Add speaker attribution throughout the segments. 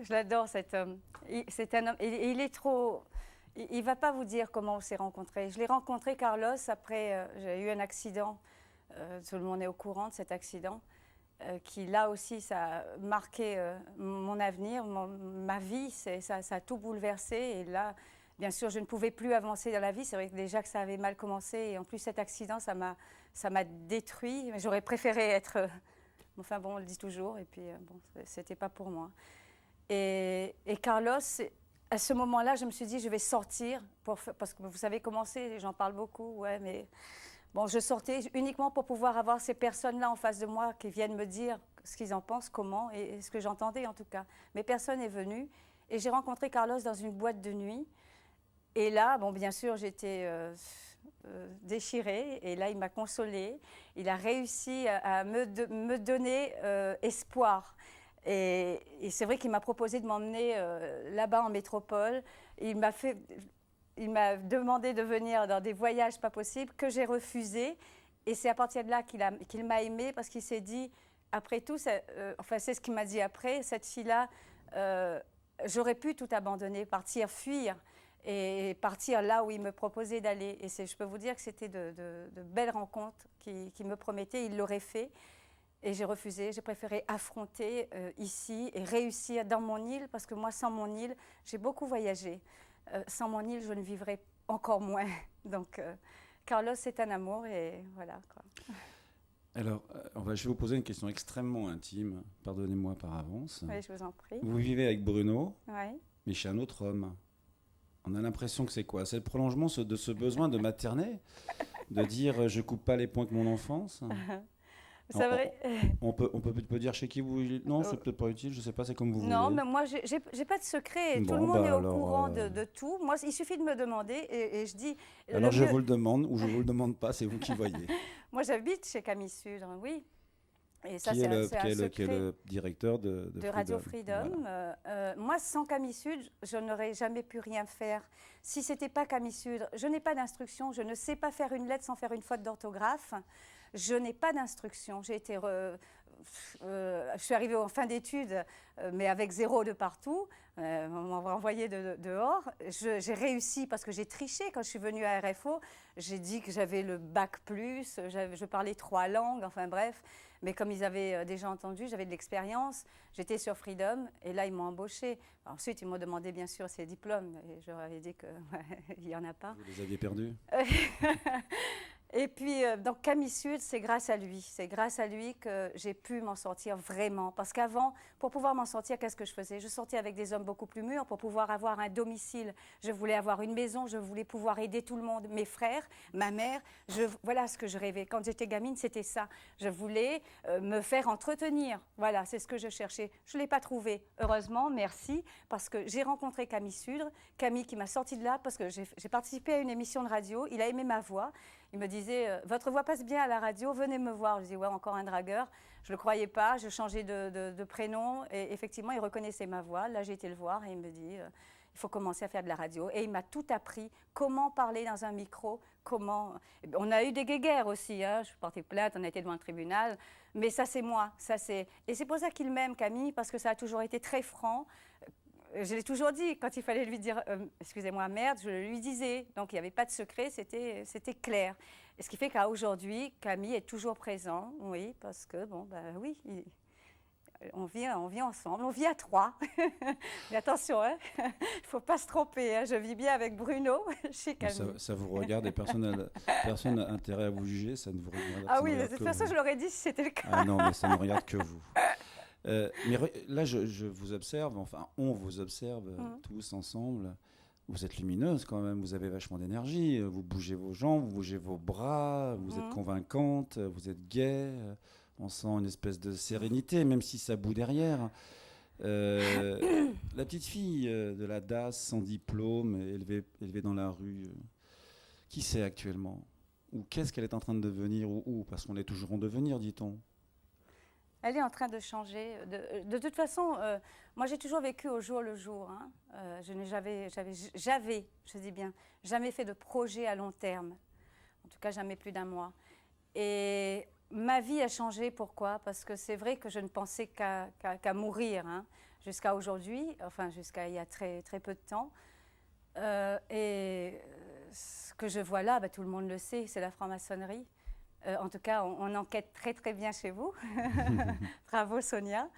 Speaker 1: Je l'adore cet homme. C'est un homme, il est trop. Il ne va pas vous dire comment on s'est rencontrés. Je l'ai rencontré, Carlos, après j'ai eu un accident. Tout le monde est au courant de cet accident. Qui là aussi, ça a marqué mon avenir, ma vie. Ça a tout bouleversé. Et là, bien sûr, je ne pouvais plus avancer dans la vie. C'est vrai que déjà que ça avait mal commencé. Et en plus, cet accident, ça m'a détruit. J'aurais préféré être. Enfin bon, on le dit toujours. Et puis, bon, c'était pas pour moi. Et Carlos, à ce moment-là, je me suis dit, je vais sortir. Parce que vous savez comment c'est, j'en parle beaucoup. Ouais, mais bon, je sortais uniquement pour pouvoir avoir ces personnes-là en face de moi qui viennent me dire ce qu'ils en pensent, comment, et ce que j'entendais en tout cas. Mais personne n'est venu. Et j'ai rencontré Carlos dans une boîte de nuit. Et là, bon, bien sûr, j'étais déchirée. Et là, il m'a consolée. Il a réussi à me donner espoir. Et c'est vrai qu'il m'a proposé de m'emmener là-bas en métropole. Il m'a demandé de venir dans des voyages pas possibles que j'ai refusés. Et c'est à partir de là qu'il m'a aimée parce qu'il s'est dit, après tout, enfin c'est ce qu'il m'a dit après, cette fille-là, j'aurais pu tout abandonner, partir, fuir et partir là où il me proposait d'aller. Et je peux vous dire que c'était de belles rencontres qu'il me promettait, il l'aurait fait. Et j'ai refusé, j'ai préféré affronter ici et réussir dans mon île, parce que moi, sans mon île, j'ai beaucoup voyagé. Sans mon île, je ne vivrais encore moins. Donc, Carlos, c'est un amour et voilà, quoi.
Speaker 2: Alors, je vais vous poser une question extrêmement intime. Pardonnez-moi par avance.
Speaker 1: Oui, je vous en prie.
Speaker 2: Vous vivez avec Bruno,
Speaker 1: Oui.
Speaker 2: mais chez un autre homme. On a l'impression que c'est quoi? C'est le prolongement de ce besoin de materner, de dire je coupe pas les points avec mon enfance.
Speaker 1: C'est vrai.
Speaker 2: On peut dire chez qui vous... Non, c'est peut-être pas utile, je sais pas, c'est comme vous voulez.
Speaker 1: Non, mais moi, j'ai pas de secret. Tout le monde est au courant de tout. Moi, il suffit de me demander et je dis...
Speaker 2: Alors, je vous le demande ou je vous le demande pas, c'est vous qui voyez.
Speaker 1: Moi, j'habite chez Camille Sudre, oui. Et ça,
Speaker 2: qui est
Speaker 1: secret
Speaker 2: le directeur de
Speaker 1: Radio Freedom.
Speaker 2: Voilà.
Speaker 1: Moi, sans Camille Sudre, je n'aurais jamais pu rien faire. Si ce n'était pas Camille Sudre, je n'ai pas d'instruction, je ne sais pas faire une lettre sans faire une faute d'orthographe. Je n'ai pas d'instruction. Je suis arrivée en fin d'études, mais avec 0 de partout. On m'a envoyé dehors. J'ai réussi parce que j'ai triché quand je suis venue à RFO. J'ai dit que j'avais le bac plus, je parlais 3 langues, enfin bref. Mais comme ils avaient déjà entendu, j'avais de l'expérience. J'étais sur Freedom et là, ils m'ont embauchée. Ensuite, ils m'ont demandé bien sûr ces diplômes et je leur avais dit qu'il n'y en a pas.
Speaker 2: Vous les aviez perdus?
Speaker 1: Et puis, donc Camille Sud, c'est grâce à lui. C'est grâce à lui que j'ai pu m'en sortir vraiment. Parce qu'avant, pour pouvoir m'en sortir, qu'est-ce que je faisais? Je sortais avec des hommes beaucoup plus mûrs pour pouvoir avoir un domicile. Je voulais avoir une maison, je voulais pouvoir aider tout le monde. Mes frères, ma mère, voilà ce que je rêvais. Quand j'étais gamine, c'était ça. Je voulais me faire entretenir. Voilà, c'est ce que je cherchais. Je ne l'ai pas trouvé. Heureusement, merci, parce que j'ai rencontré Camille Sudre. Camille qui m'a sorti de là parce que j'ai participé à une émission de radio. Il a aimé ma voix. Il me disait, votre voix passe bien à la radio, venez me voir. Je disais, ouais, encore un dragueur. Je ne le croyais pas, je changeais de prénom. Et effectivement, il reconnaissait ma voix. Là, j'ai été le voir et il me dit, il faut commencer à faire de la radio. Et il m'a tout appris, comment parler dans un micro, comment... On a eu des guéguerres aussi, hein. Je portais plainte, on a été devant le tribunal. Mais ça, c'est moi. Et c'est pour ça qu'il m'aime, Camille, parce que ça a toujours été très franc. Je l'ai toujours dit, quand il fallait lui dire excusez-moi, merde, je le lui disais. Donc il n'y avait pas de secret, c'était clair. Et ce qui fait qu'aujourd'hui, Camille est toujours présent, oui, parce que, bon, ben oui, on vit ensemble, on vit à 3. Mais attention, hein, il ne faut pas se tromper, hein, je vis bien avec Bruno chez Camille.
Speaker 2: Ça vous regarde et personne n'a intérêt à vous juger, ça ne vous regarde.
Speaker 1: Ah oui, de toute façon, je l'aurais dit si c'était le cas.
Speaker 2: Ah non, mais ça ne regarde que vous. Mais là, je vous observe, enfin, on vous observe tous ensemble. Vous êtes lumineuse quand même, vous avez vachement d'énergie, vous bougez vos jambes, vous bougez vos bras, vous êtes convaincante, vous êtes gaie, on sent une espèce de sérénité, même si ça bout derrière. La petite fille de la DAS, sans diplôme, élevée dans la rue, qui c'est actuellement? Ou qu'est-ce qu'elle est en train de devenir? Ou parce qu'on est toujours en devenir, dit-on.
Speaker 1: Elle est en train de changer. De toute façon, moi j'ai toujours vécu au jour le jour. Hein. J'avais, je dis bien, jamais fait de projet à long terme. En tout cas, jamais plus d'1 mois. Et ma vie a changé. Pourquoi? Parce que c'est vrai que je ne pensais qu'à mourir, hein, jusqu'à aujourd'hui, enfin jusqu'à il y a très, très peu de temps. Et ce que je vois là, tout le monde le sait, c'est la franc-maçonnerie. En tout cas, on enquête très très bien chez vous. Bravo Sonia.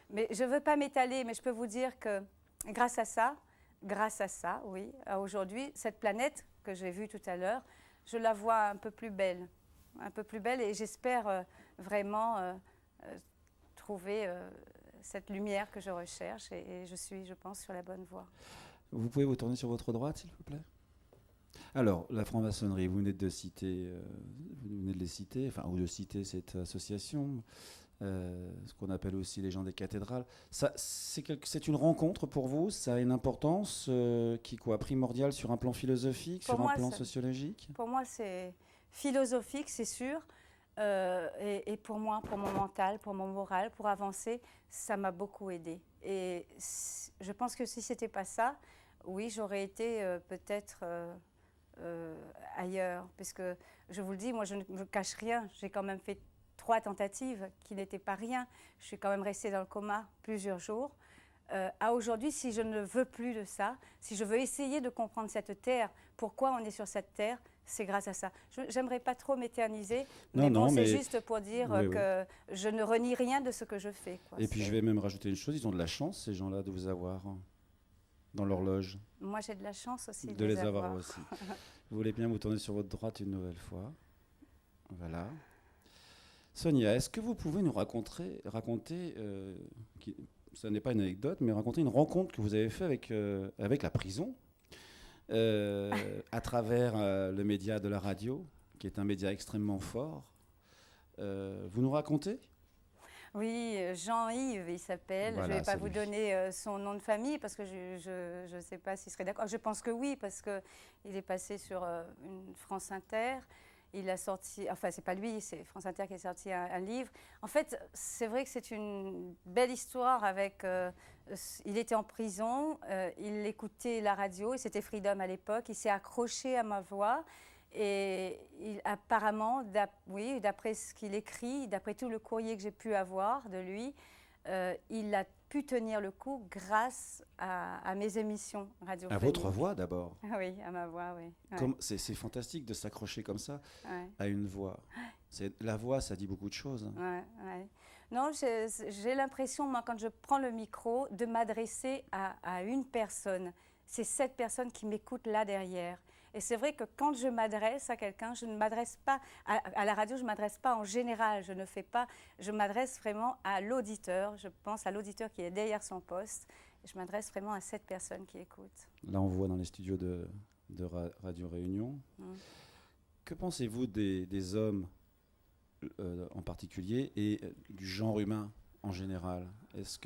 Speaker 1: Mais je ne veux pas m'étaler, mais je peux vous dire que grâce à ça, oui, à aujourd'hui, cette planète que j'ai vue tout à l'heure, je la vois un peu plus belle, et j'espère vraiment trouver cette lumière que je recherche et je suis, je pense, sur la bonne voie.
Speaker 2: Vous pouvez vous tourner sur votre droite, s'il vous plaît? Alors, la franc-maçonnerie, vous venez de les citer, enfin, ou de citer cette association, ce qu'on appelle aussi les gens des cathédrales. C'est une rencontre pour vous? Ça a une importance primordiale sur un plan philosophique, sur un plan sociologique?
Speaker 1: Pour moi, c'est philosophique, c'est sûr. Et pour moi, pour mon mental, pour mon moral, pour avancer, ça m'a beaucoup aidée. Et je pense que si ce n'était pas ça, oui, j'aurais été peut-être ailleurs. Puisque, je vous le dis, moi, je ne me cache rien. J'ai quand même fait 3 tentatives qui n'étaient pas rien. Je suis quand même restée dans le coma plusieurs jours. À aujourd'hui, si je ne veux plus de ça, si je veux essayer de comprendre cette terre, pourquoi on est sur cette terre, c'est grâce à ça. J'aimerais pas trop m'éterniser, mais c'est juste pour dire que je ne renie rien de ce que je fais.
Speaker 2: Et puis je vais même rajouter une chose, ils ont de la chance, ces gens-là, de vous avoir dans l'horloge.
Speaker 1: Moi, j'ai de la chance aussi
Speaker 2: de les avoir aussi. Vous voulez bien vous tourner sur votre droite une nouvelle fois. Voilà. Sonia, est-ce que vous pouvez nous raconter ça n'est pas une anecdote, mais raconter une rencontre que vous avez faite avec la prison, à travers le média de la radio, qui est un média extrêmement fort. Vous nous racontez?
Speaker 1: Oui, Jean-Yves, il s'appelle. Voilà, je ne vais pas vous donner son nom de famille parce que je ne sais pas s'il serait d'accord. Je pense que oui, parce qu'il est passé sur une France Inter. Il a sorti, enfin c'est pas lui, c'est France Inter qui a sorti un livre. En fait, c'est vrai que c'est une belle histoire avec... il était en prison, il écoutait la radio, et c'était Freedom à l'époque, il s'est accroché à ma voix. Et apparemment, d'après ce qu'il écrit, d'après tout le courrier que j'ai pu avoir de lui, il a pu tenir le coup grâce à mes émissions radiophoniques.
Speaker 2: À votre voix d'abord?
Speaker 1: Oui, à ma voix, oui.
Speaker 2: Ouais. C'est fantastique de s'accrocher comme ça à une voix. La voix, ça dit beaucoup de choses.
Speaker 1: Ouais. Non, j'ai l'impression, moi, quand je prends le micro, de m'adresser à une personne. C'est cette personne qui m'écoute là derrière. Et c'est vrai que quand je m'adresse à quelqu'un, je ne m'adresse pas à la radio, je ne m'adresse pas en général, je m'adresse vraiment à l'auditeur, je pense à l'auditeur qui est derrière son poste, et je m'adresse vraiment à cette personne qui écoute.
Speaker 2: Là, on voit dans les studios de Radio Réunion. Que pensez-vous des hommes en particulier et du genre humain en général? Parce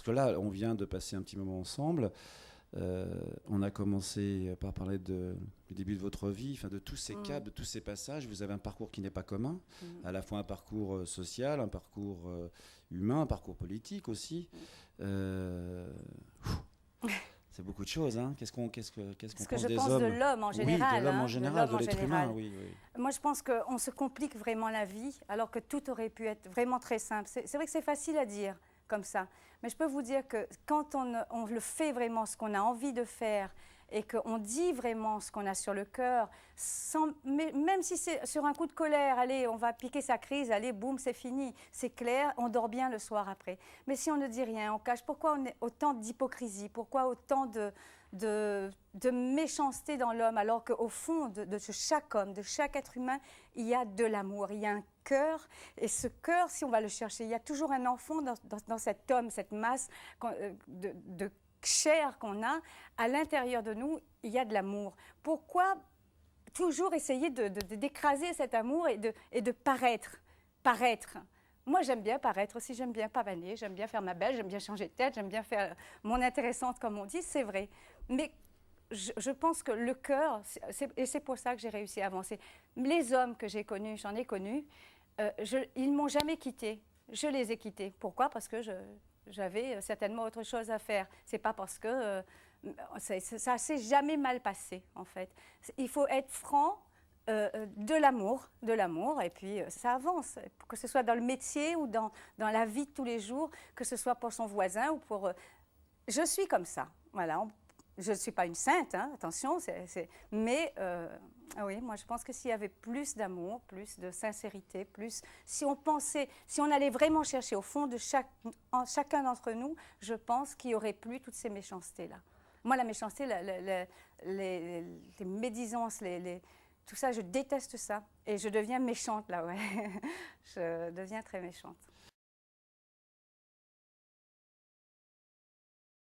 Speaker 2: que là, on vient de passer un petit moment ensemble. On a commencé par parler du début de votre vie, de tous ces caps, de tous ces passages. Vous avez un parcours qui n'est pas commun, à la fois un parcours social, un parcours humain, un parcours politique aussi. C'est beaucoup de choses. Hein. Qu'est-ce qu'on pense des hommes?
Speaker 1: Ce que je pense de l'homme en général.
Speaker 2: Oui, de l'homme en général, de l'être humain. Oui.
Speaker 1: Moi, je pense qu'on se complique vraiment la vie, alors que tout aurait pu être vraiment très simple. C'est vrai que c'est facile à dire comme ça. Mais je peux vous dire que quand on le fait vraiment, ce qu'on a envie de faire, et qu'on dit vraiment ce qu'on a sur le cœur, même si c'est sur un coup de colère, allez, on va piquer sa crise, allez, boum, c'est fini. C'est clair, on dort bien le soir après. Mais si on ne dit rien, on cache, pourquoi on a autant d'hypocrisie? Pourquoi autant de méchanceté dans l'homme, alors qu'au fond de chaque homme, de chaque être humain, il y a de l'amour, il y a un cœur. Et ce cœur, si on va le chercher, il y a toujours un enfant dans cet homme, cette masse de chair qu'on a. À l'intérieur de nous, il y a de l'amour. Pourquoi toujours essayer d'écraser cet amour et de paraître? Moi, j'aime bien paraître aussi, j'aime bien pavaner, j'aime bien faire ma belle, j'aime bien changer de tête, j'aime bien faire mon intéressante, comme on dit, c'est vrai. Mais je pense que le cœur, et c'est pour ça que j'ai réussi à avancer. Les hommes que j'ai connus, j'en ai connus, ils ne m'ont jamais quitté. Je les ai quittés. Pourquoi? Parce que j'avais certainement autre chose à faire. C'est pas parce que ça s'est jamais mal passé, en fait. Il faut être franc, de l'amour, et puis ça avance, que ce soit dans le métier ou dans la vie de tous les jours, que ce soit pour son voisin ou pour... je suis comme ça, voilà. Je ne suis pas une sainte, hein, attention, mais oui, moi je pense que s'il y avait plus d'amour, plus de sincérité, si on allait vraiment chercher au fond de chacun d'entre nous, je pense qu'il n'y aurait plus toutes ces méchancetés-là. Moi, la méchanceté, les médisances, tout ça, je déteste ça. Et je deviens méchante, là, ouais. Je deviens très méchante.